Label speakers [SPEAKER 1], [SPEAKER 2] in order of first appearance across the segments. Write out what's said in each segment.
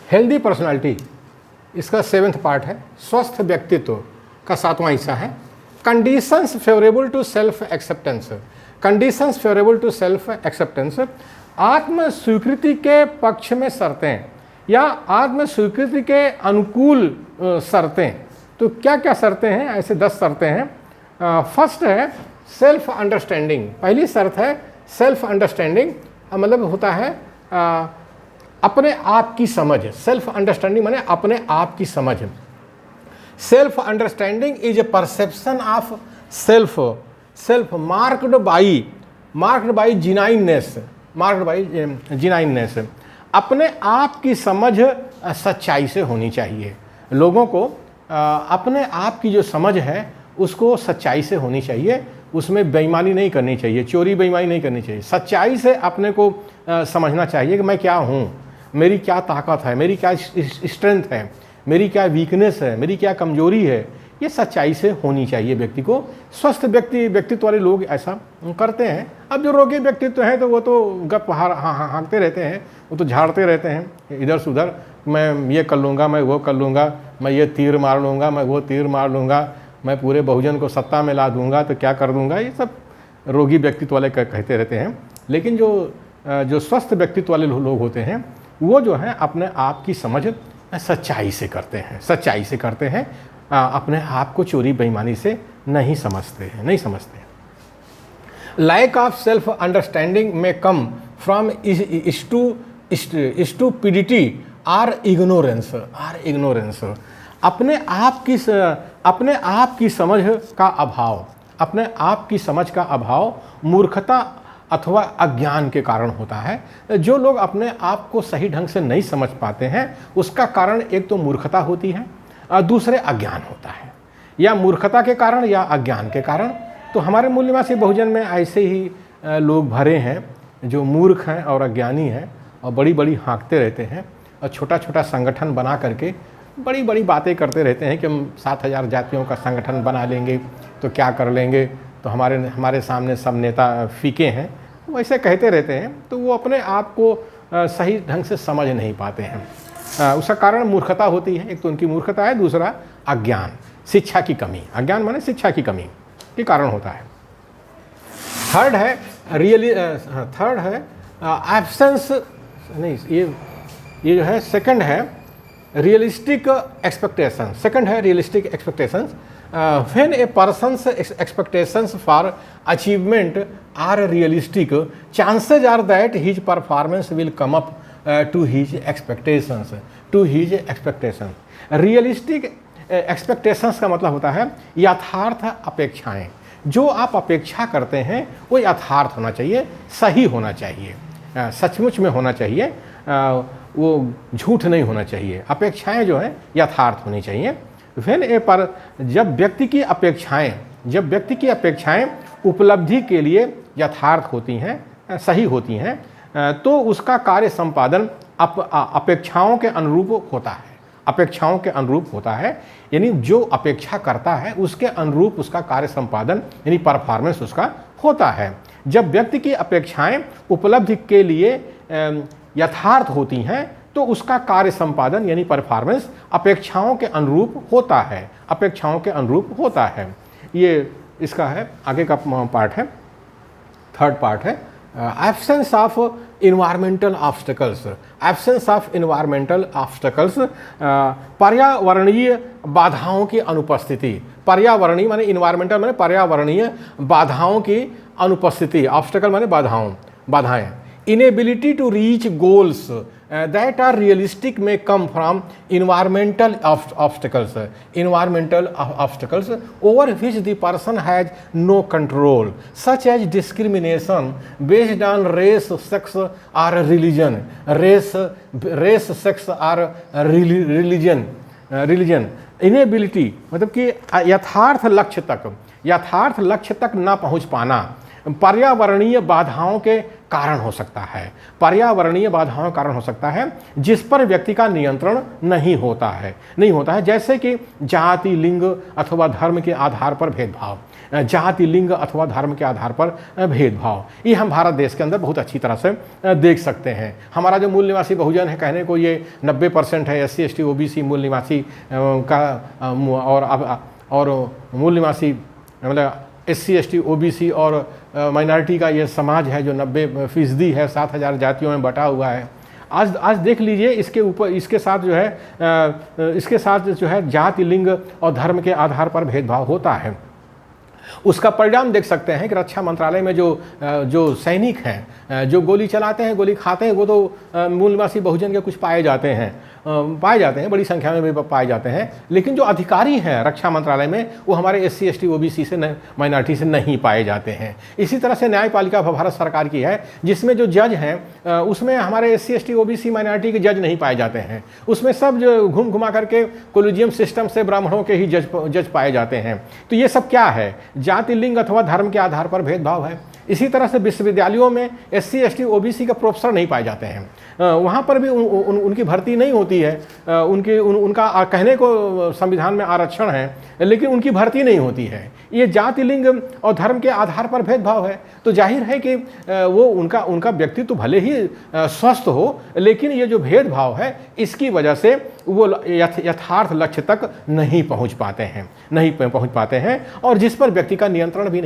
[SPEAKER 1] Healthy personality, इसका 7वां part है। स्वस्थ व्यक्तित्व का 7वां हिस्सा है। Conditions favourable to self acceptance, conditions favourable to self acceptance, आत्म स्वीकृति के पक्ष में शर्तें या आत्म स्वीकृति के अनुकूल शर्तें। तो क्या क्या शर्तें हैं? ऐसे 10 शर्तें हैं। फर्स्ट है सेल्फ अंडरस्टैंडिंग। पहली शर्त है सेल्फ अंडरस्टैंडिंग, मतलब होता है अपने आप की समझ। सेल्फ अंडरस्टैंडिंग माने अपने आप की समझ। Self understanding is a perception of self, self marked by genuineness, अपने आप की समझ सच्चाई से होनी चाहिए। लोगों को अपने आप की जो समझ है उसको सच्चाई से होनी चाहिए, उसमें बेईमानी नहीं करनी चाहिए, चोरी बेईमानी नहीं करनी चाहिए। सच्चाई से अपने को समझना चाहिए कि मैं क्या हूँ, मेरी क्या ताकत है, मेरी क्या स्ट्रेंथ है, मेरी क्या वीकनेस है, मेरी क्या कमजोरी है, ये सच्चाई से होनी चाहिए व्यक्ति को। स्वस्थ व्यक्तित्व वाले लोग ऐसा करते हैं। अब जो रोगी व्यक्तित्व हैं तो वो तो गप हाँकते रहते हैं, वो तो झाड़ते रहते हैं इधर से उधर, मैं ये कर लूँगा, मैं वो कर लूँगा, मैं ये तीर मार लूँगा, मैं वो तीर मार लूँगा, मैं पूरे बहुजन को सत्ता में ला दूँगा तो क्या कर दूँगा, ये सब रोगी व्यक्तित्व वाले कहते रहते हैं। लेकिन जो स्वस्थ व्यक्तित्व वाले लोग होते हैं वो जो है अपने आप की समझ सच्चाई से करते हैं, सच्चाई से करते हैं, अपने आप को चोरी बेईमानी से नहीं समझते हैं। लैक ऑफ सेल्फ अंडरस्टैंडिंग में come from stupidity or ignorance, अपने आप की समझ का अभाव, अपने आप की समझ का अभाव मूर्खता अथवा अज्ञान के कारण होता है। जो लोग अपने आप को सही ढंग से नहीं समझ पाते हैं उसका कारण एक तो मूर्खता होती है और दूसरे अज्ञान होता है, या मूर्खता के कारण या अज्ञान के कारण। तो हमारे मूल निवासी बहुजन में ऐसे ही लोग भरे हैं जो मूर्ख हैं और अज्ञानी हैं और बड़ी बड़ी हाँकते रहते हैं और छोटा छोटा संगठन बना करके बड़ी बड़ी बातें करते रहते हैं कि हम 7000 जातियों का संगठन बना लेंगे तो क्या कर लेंगे, तो हमारे सामने सब नेता फीके हैं, वैसे कहते रहते हैं। तो वो अपने आप को सही ढंग से समझ नहीं पाते हैं। उसका कारण मूर्खता होती है। एक तो उनकी मूर्खता है, दूसरा अज्ञान, शिक्षा की कमी। अज्ञान माने शिक्षा की कमी के कारण होता है। थर्ड है एब्सेंस, नहीं ये जो है सेकंड है रियलिस्टिक एक्सपेक्टेशन। सेकंड है realistic expectations. When a person's expectations for achievement are realistic, chances are that his performance will come up to his expectations, realistic expectations का मतलब होता है यथार्थ अपेक्षाएं। जो आप अपेक्षा करते हैं वो यथार्थ होना चाहिए, सही होना चाहिए, सचमुच में होना चाहिए, वो झूठ नहीं होना चाहिए। अपेक्षाएं जो हैं यथार्थ होनी चाहिए। जब व्यक्ति की अपेक्षाएं उपलब्धि के लिए यथार्थ होती हैं, सही होती हैं, तो उसका कार्य संपादन अपेक्षाओं के अनुरूप होता है, अपेक्षाओं के अनुरूप होता है। यानी जो अपेक्षा करता है उसके अनुरूप उसका कार्य संपादन यानी परफॉर्मेंस उसका होता है। जब व्यक्ति की अपेक्षाएं उपलब्धि के लिए यथार्थ होती हैं तो उसका कार्य संपादन यानी परफॉर्मेंस अपेक्षाओं के अनुरूप होता है, अपेक्षाओं के अनुरूप होता है। ये इसका है आगे का पार्ट है, थर्ड पार्ट है absence of environmental obstacles. Absence of environmental obstacles, पर्यावरणीय बाधाओं की अनुपस्थिति। पर्यावरणीय माने इन्वायरमेंटल माने पर्यावरणीय बाधाओं की अनुपस्थिति, ऑब्स्टेकल माने बाधाएं। Inability to reach goals that are realistic may come from environmental obstacles over which the person has no control, such as discrimination based on race, sex or religion, race, sex or religion। Inability मतलब कि यथार्थ लक्ष्य तक ना पहुंच पाना पर्यावरणीय बाधाओं के कारण हो सकता है, पर्यावरणीय बाधाओं के कारण हो सकता है जिस पर व्यक्ति का नियंत्रण नहीं होता है, जैसे कि जाति, लिंग अथवा धर्म के आधार पर भेदभाव। जाति, लिंग अथवा धर्म के आधार पर भेदभाव, ये हम भारत देश के अंदर बहुत अच्छी तरह से देख सकते हैं। हमारा जो मूल निवासी बहुजन है, कहने को ये 90% है SC ST OBC मूल निवासी का, और मूल निवासी मतलब SC ST OBC और माइनॉरिटी का ये समाज है जो 90% है, 7,000 जातियों में बटा हुआ है। आज देख लीजिए, इसके ऊपर इसके साथ जो है जाति, लिंग और धर्म के आधार पर भेदभाव होता है। उसका परिणाम देख सकते हैं कि रक्षा मंत्रालय में जो सैनिक हैं, जो गोली चलाते हैं, गोली खाते हैं, वो तो मूल निवासी बहुजन के कुछ पाए जाते हैं, बड़ी संख्या में भी पाए जाते हैं। लेकिन जो अधिकारी हैं रक्षा मंत्रालय में, वो हमारे SC ST OBC से माइनॉरिटी से नहीं पाए जाते हैं। इसी तरह से न्यायपालिका भारत सरकार की है, जिसमें जो जज हैं उसमें हमारे SC ST OBC माइनॉरिटी के जज नहीं पाए जाते हैं। उसमें सब जो घुमा करके कोलिजियम सिस्टम से ब्राह्मणों के ही जज पाए जाते हैं। तो ये सब क्या है? जाति, लिंग अथवा धर्म के आधार पर भेदभाव है। इसी तरह से विश्वविद्यालयों में SC ST OBC का प्रोफेसर नहीं पाए जाते हैं, वहाँ पर भी उनकी भर्ती नहीं होती है। उनका कहने को संविधान में आरक्षण है, लेकिन उनकी भर्ती नहीं होती है। ये जाति, लिंग और धर्म के आधार पर भेदभाव है। तो जाहिर है कि वो उनका व्यक्तित्व भले ही स्वस्थ हो, लेकिन ये जो भेदभाव है, इसकी वजह से वो यथार्थ लक्ष्य तक नहीं पहुँच पाते हैं, और जिस पर व्यक्ति का नियंत्रण भी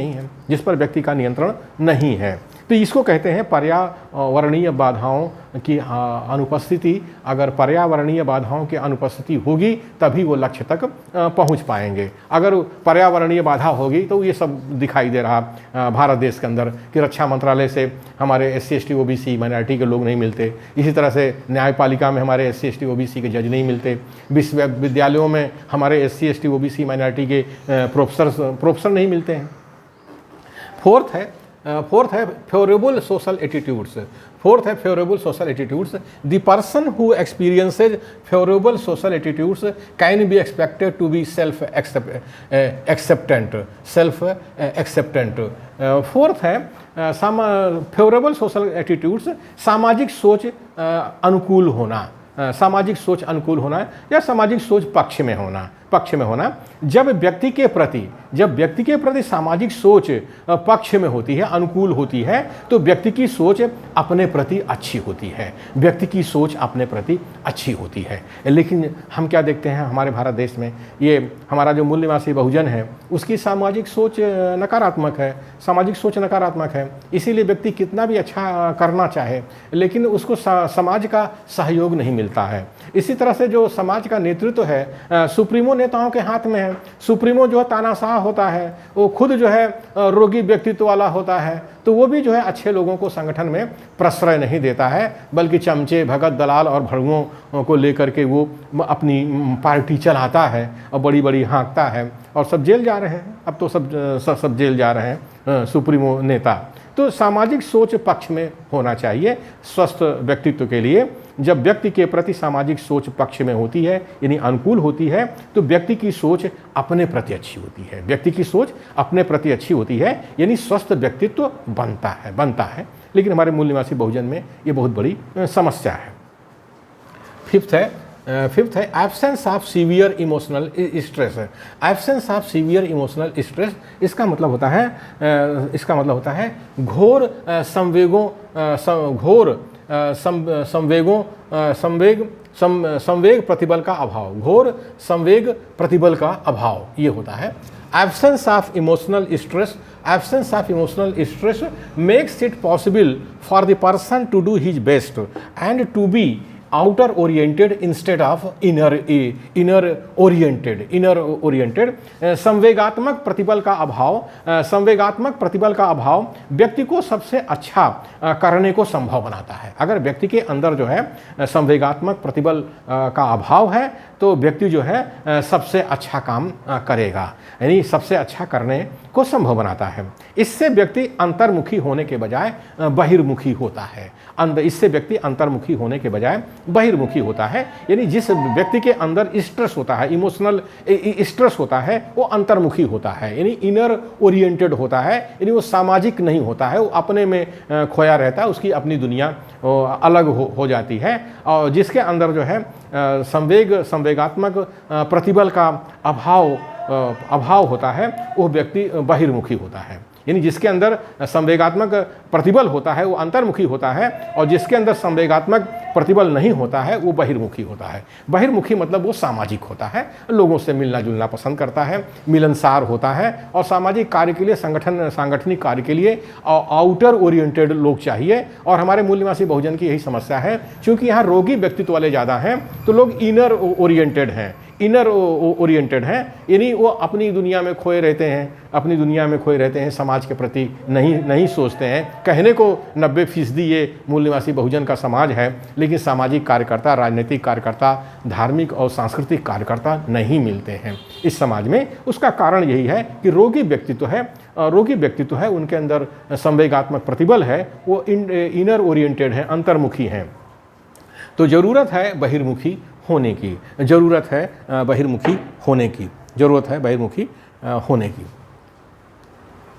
[SPEAKER 1] नहीं है। तो इसको कहते हैं पर्यावरणीय बाधाओं की अनुपस्थिति। अगर पर्यावरणीय बाधाओं की अनुपस्थिति होगी तभी वो लक्ष्य तक पहुंच पाएंगे। अगर पर्यावरणीय बाधा होगी तो ये सब दिखाई दे रहा भारत देश के अंदर कि रक्षा मंत्रालय से हमारे SC ST OBC माइनॉरिटी के लोग नहीं मिलते। इसी तरह से न्यायपालिका में हमारे SC ST OBC के जज नहीं मिलते। विश्वविद्यालयों में हमारे SC ST OBC माइनॉरिटी के प्रोफेसर नहीं मिलते हैं। फोर्थ है favourable social attitudes. The person who experiences favourable social attitudes can be expected to be self acceptant. Fourth है फेवरेबल सोशल एटीट्यूड्स, सामाजिक सोच अनुकूल होना, या सामाजिक सोच पक्ष में होना। जब व्यक्ति के प्रति सामाजिक सोच पक्ष में होती है, अनुकूल होती है, तो व्यक्ति की सोच अपने प्रति अच्छी होती है। लेकिन हम क्या देखते हैं हमारे भारत देश में, ये हमारा जो मूल निवासी बहुजन है, उसकी सामाजिक सोच नकारात्मक है। इसीलिए व्यक्ति कितना भी अच्छा करना चाहे, लेकिन उसको समाज का सहयोग नहीं मिलता है। इसी तरह से जो समाज का नेतृत्व है सुप्रीमो नेताओं के हाथ में है। सुप्रीमो जो है तानाशाह होता है, वो खुद जो है रोगी व्यक्तित्व वाला होता है, तो वो भी जो है अच्छे लोगों को संगठन में प्रश्रय नहीं देता है, बल्कि चमचे, भगत, दलाल और भड़ुओं को लेकर के वो अपनी पार्टी चलाता है और बड़ी हाँकता है, और सब जेल जा रहे हैं। अब तो सब जेल जा रहे हैं सुप्रीमो नेता। तो सामाजिक सोच पक्ष में होना चाहिए स्वस्थ व्यक्तित्व के लिए। जब व्यक्ति के प्रति सामाजिक सोच पक्ष में होती है, यानी अनुकूल होती है, तो व्यक्ति की सोच अपने प्रति अच्छी होती है, यानी स्वस्थ व्यक्तित्व बनता है। लेकिन हमारे मूल निवासी बहुजन में ये बहुत बड़ी समस्या है। फिफ्थ है absence of severe emotional stress. इसका मतलब होता है घोर संवेग प्रतिबल का अभाव, ये होता है। Absence of emotional stress makes it possible for the person to do his best and to be outer oriented instead of inner oriented. संवेगात्मक प्रतिबल का अभाव व्यक्ति को सबसे अच्छा करने को संभव बनाता है। अगर व्यक्ति के अंदर जो है संवेगात्मक प्रतिबल का अभाव है, तो व्यक्ति जो है सबसे अच्छा काम करेगा, यानी सबसे अच्छा करने को संभव बनाता है। इससे व्यक्ति अंतर्मुखी होने के बजाय बहिर्मुखी होता है। यानी जिस व्यक्ति के अंदर स्ट्रेस होता है, इमोशनल स्ट्रेस होता है, वो अंतर्मुखी होता है, यानी इनर ओरिएंटेड होता है, यानी वो सामाजिक नहीं होता है, वो अपने में खोया रहता है, उसकी अपनी दुनिया अलग हो जाती है। और जिसके अंदर जो है संवेगात्मक प्रतिबल का अभाव अभाव होता है वो व्यक्ति बहिर्मुखी होता है। यानी जिसके अंदर संवेगात्मक प्रतिबल होता है वो अंतर्मुखी होता है, और जिसके अंदर संवेगात्मक प्रतिबल नहीं होता है वो बहिर्मुखी होता है। बहिर्मुखी मतलब वो सामाजिक होता है, लोगों से मिलना जुलना पसंद करता है, मिलनसार होता है, और सामाजिक कार्य के लिए सांगठनिक कार्य के लिए आउटर ओरिएंटेड लोग चाहिए। और हमारे मूल निवासी बहुजन की यही समस्या है, क्योंकि यहाँ रोगी व्यक्तित्व वाले ज़्यादा हैं तो लोग इनर ओरिएंटेड हैं, यानी वो अपनी दुनिया में खोए रहते हैं, समाज के प्रति नहीं सोचते हैं। कहने को 90% ये मूल निवासी बहुजन का समाज है, लेकिन सामाजिक कार्यकर्ता, राजनीतिक कार्यकर्ता, धार्मिक और सांस्कृतिक कार्यकर्ता नहीं मिलते हैं इस समाज में। उसका कारण यही है कि रोगी व्यक्तित्व है, उनके अंदर संवेगात्मक प्रतिबल है, वो इनर ओरिएंटेड हैं, अंतर्मुखी हैं। तो ज़रूरत है बहिर्मुखी होने की, ज़रूरत है बहिर्मुखी होने की।